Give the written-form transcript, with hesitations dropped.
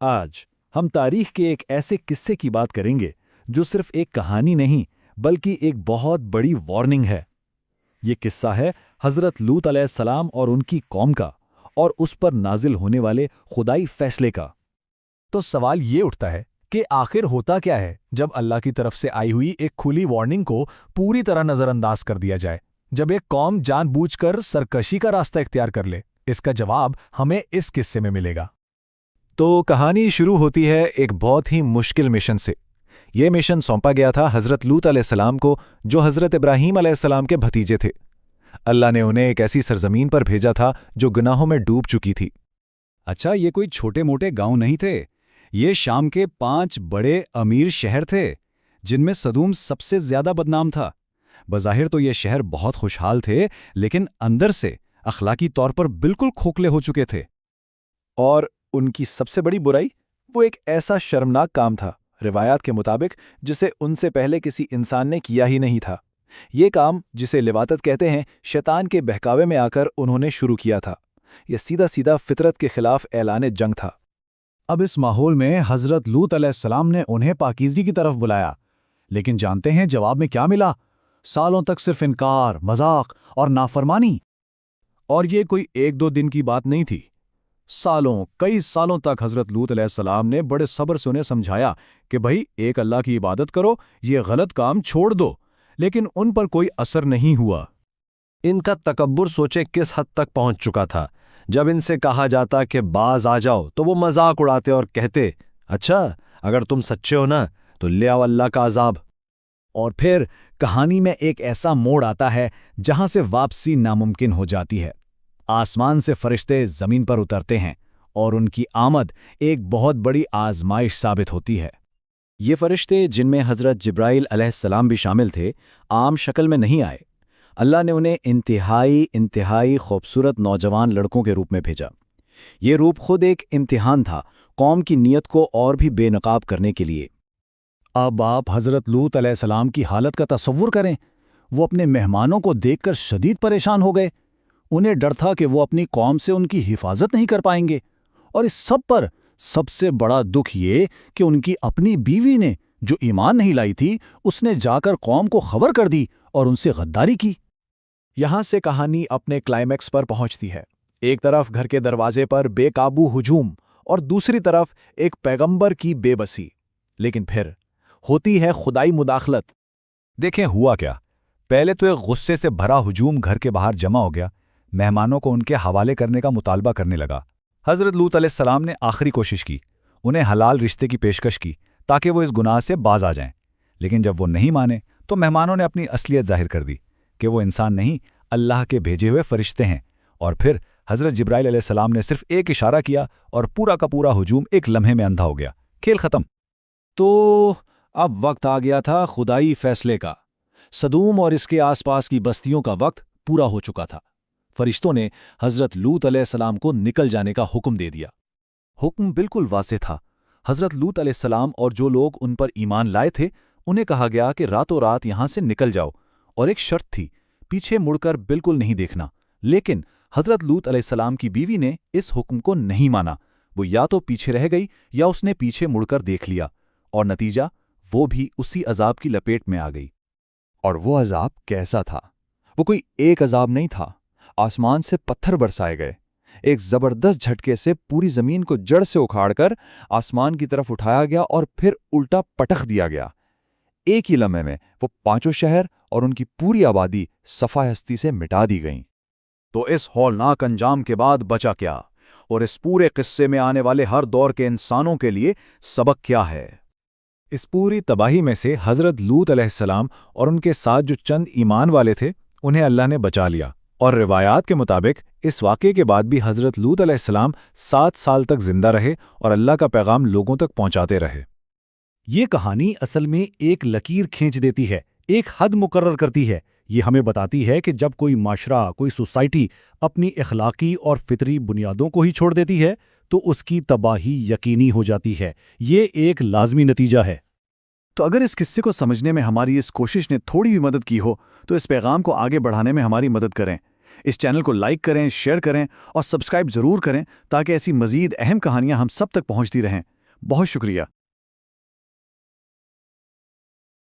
آج ہم تاریخ کے ایک ایسے قصے کی بات کریں گے جو صرف ایک کہانی نہیں بلکہ ایک بہت بڑی وارننگ ہے۔ یہ قصہ ہے حضرت لوط علیہ السلام اور ان کی قوم کا، اور اس پر نازل ہونے والے خدائی فیصلے کا۔ تو سوال یہ اٹھتا ہے کہ آخر ہوتا کیا ہے جب اللہ کی طرف سے آئی ہوئی ایک کھلی وارننگ کو پوری طرح نظر انداز کر دیا جائے، جب ایک قوم جان بوجھ کر سرکشی کا راستہ اختیار کر لے؟ اس کا جواب ہمیں اس قصے میں ملے گا۔ تو کہانی شروع ہوتی ہے ایک بہت ہی مشکل مشن سے۔ یہ مشن سونپا گیا تھا حضرت لوط علیہ السلام کو، جو حضرت ابراہیم علیہ السلام کے بھتیجے تھے۔ اللہ نے انہیں ایک ایسی سرزمین پر بھیجا تھا جو گناہوں میں ڈوب چکی تھی۔ اچھا، یہ کوئی چھوٹے موٹے گاؤں نہیں تھے، یہ شام کے 5 بڑے امیر شہر تھے، جن میں سدوم سب سے زیادہ بدنام تھا۔ بظاہر تو یہ شہر بہت خوشحال تھے، لیکن اندر سے اخلاقی طور پر بالکل کھوکھلے ہو چکے تھے۔ اور ان کی سب سے بڑی برائی وہ ایک ایسا شرمناک کام تھا، روایات کے مطابق، جسے ان سے پہلے کسی انسان نے کیا ہی نہیں تھا۔ یہ کام، جسے لواطت کہتے ہیں، شیطان کے بہکاوے میں آ کر انہوں نے شروع کیا تھا۔ یہ سیدھا سیدھا فطرت کے خلاف اعلان جنگ تھا۔ اب اس ماحول میں حضرت لوط علیہ السلام نے انہیں پاکیزگی کی طرف بلایا، لیکن جانتے ہیں جواب میں کیا ملا؟ سالوں تک صرف انکار، مذاق اور نافرمانی۔ اور یہ کوئی 1-2 دن کی بات نہیں تھی۔ کئی سالوں تک حضرت لوط علیہ السلام نے بڑے صبر سے انہیں سمجھایا کہ بھائی، ایک اللہ کی عبادت کرو، یہ غلط کام چھوڑ دو، لیکن ان پر کوئی اثر نہیں ہوا۔ ان کا تکبر سوچے کس حد تک پہنچ چکا تھا۔ جب ان سے کہا جاتا کہ باز آ جاؤ تو وہ مذاق اڑاتے اور کہتے، اچھا اگر تم سچے ہو نا تو لے آؤ اللہ کا عذاب۔ اور پھر کہانی میں ایک ایسا موڑ آتا ہے جہاں سے واپسی ناممکن ہو جاتی ہے۔ آسمان سے فرشتے زمین پر اترتے ہیں، اور ان کی آمد ایک بہت بڑی آزمائش ثابت ہوتی ہے۔ یہ فرشتے، جن میں حضرت جبرائیل علیہ السلام بھی شامل تھے، عام شکل میں نہیں آئے۔ اللہ نے انہیں انتہائی خوبصورت نوجوان لڑکوں کے روپ میں بھیجا۔ یہ روپ خود ایک امتحان تھا، قوم کی نیت کو اور بھی بے نقاب کرنے کے لیے۔ اب آپ حضرت لوط علیہ السلام کی حالت کا تصور کریں۔ وہ اپنے مہمانوں کو دیکھ کر شدید پریشان ہو گئے۔ انہیں ڈر تھا کہ وہ اپنی قوم سے ان کی حفاظت نہیں کر پائیں گے، اور اس سب پر سب سے بڑا دکھ یہ کہ ان کی اپنی بیوی نے، جو ایمان نہیں لائی تھی، اس نے جا کر قوم کو خبر کر دی اور ان سے غداری کی۔ یہاں سے کہانی اپنے کلائمیکس پر پہنچتی ہے۔ ایک طرف گھر کے دروازے پر بے قابو ہجوم، اور دوسری طرف ایک پیغمبر کی بے بسی۔ لیکن پھر ہوتی ہے خدائی مداخلت۔ دیکھیں ہوا کیا۔ پہلے تو ایک غصے سے بھرا ہجوم گھر کے باہر جمع ہو گیا، مہمانوں کو ان کے حوالے کرنے کا مطالبہ کرنے لگا۔ حضرت لوط علیہ السلام نے آخری کوشش کی، انہیں حلال رشتے کی پیشکش کی تاکہ وہ اس گناہ سے باز آ جائیں، لیکن جب وہ نہیں مانے تو مہمانوں نے اپنی اصلیت ظاہر کر دی کہ وہ انسان نہیں، اللہ کے بھیجے ہوئے فرشتے ہیں۔ اور پھر حضرت جبرائیل علیہ السلام نے صرف ایک اشارہ کیا اور پورا کا پورا ہجوم ایک لمحے میں اندھا ہو گیا۔ کھیل ختم۔ تو اب وقت آ گیا تھا خدائی فیصلے کا۔ سدوم اور اس کے آس پاس کی بستیوں کا وقت پورا ہو چکا تھا۔ فرشتوں نے حضرت لوط علیہ السلام کو نکل جانے کا حکم دے دیا۔ حکم بالکل واضح تھا۔ حضرت لوط علیہ السلام اور جو لوگ ان پر ایمان لائے تھے، انہیں کہا گیا کہ راتوں رات یہاں سے نکل جاؤ، اور ایک شرط تھی، پیچھے مڑ کر بالکل نہیں دیکھنا۔ لیکن حضرت لوط علیہ السلام کی بیوی نے اس حکم کو نہیں مانا۔ وہ یا تو پیچھے رہ گئی یا اس نے پیچھے مڑ کر دیکھ لیا، اور نتیجہ وہ بھی اسی عذاب کی لپیٹ میں آ گئی۔ اور وہ عذاب کیسا تھا؟ وہ کوئی ایک عذاب نہیں تھا۔ آسمان سے پتھر برسائے گئے، ایک زبردست جھٹکے سے پوری زمین کو جڑ سے اکھاڑ کر آسمان کی طرف اٹھایا گیا اور پھر الٹا پٹخ دیا گیا۔ ایک ہی لمحے میں وہ 5 شہر اور ان کی پوری آبادی صفحہ ہستی سے مٹا دی گئیں۔ تو اس ہولناک انجام کے بعد بچا کیا؟ اور اس پورے قصے میں آنے والے ہر دور کے انسانوں کے لیے سبق کیا ہے؟ اس پوری تباہی میں سے حضرت لوط علیہ السلام اور ان کے ساتھ جو چند ایمان والے تھے، انہیں اللہ نے بچا لیا، اور روایات کے مطابق اس واقعے کے بعد بھی حضرت لوط علیہ السلام 7 سال تک زندہ رہے اور اللہ کا پیغام لوگوں تک پہنچاتے رہے۔ یہ کہانی اصل میں ایک لکیر کھینچ دیتی ہے، ایک حد مقرر کرتی ہے۔ یہ ہمیں بتاتی ہے کہ جب کوئی معاشرہ، کوئی سوسائٹی اپنی اخلاقی اور فطری بنیادوں کو ہی چھوڑ دیتی ہے تو اس کی تباہی یقینی ہو جاتی ہے۔ یہ ایک لازمی نتیجہ ہے۔ تو اگر اس قصے کو سمجھنے میں ہماری اس کوشش نے تھوڑی بھی مدد کی ہو تو اس پیغام کو آگے بڑھانے میں ہماری مدد کریں۔ اس چینل کو لائک کریں، شیئر کریں اور سبسکرائب ضرور کریں تاکہ ایسی مزید اہم کہانیاں ہم سب تک پہنچتی رہیں۔ بہت شکریہ۔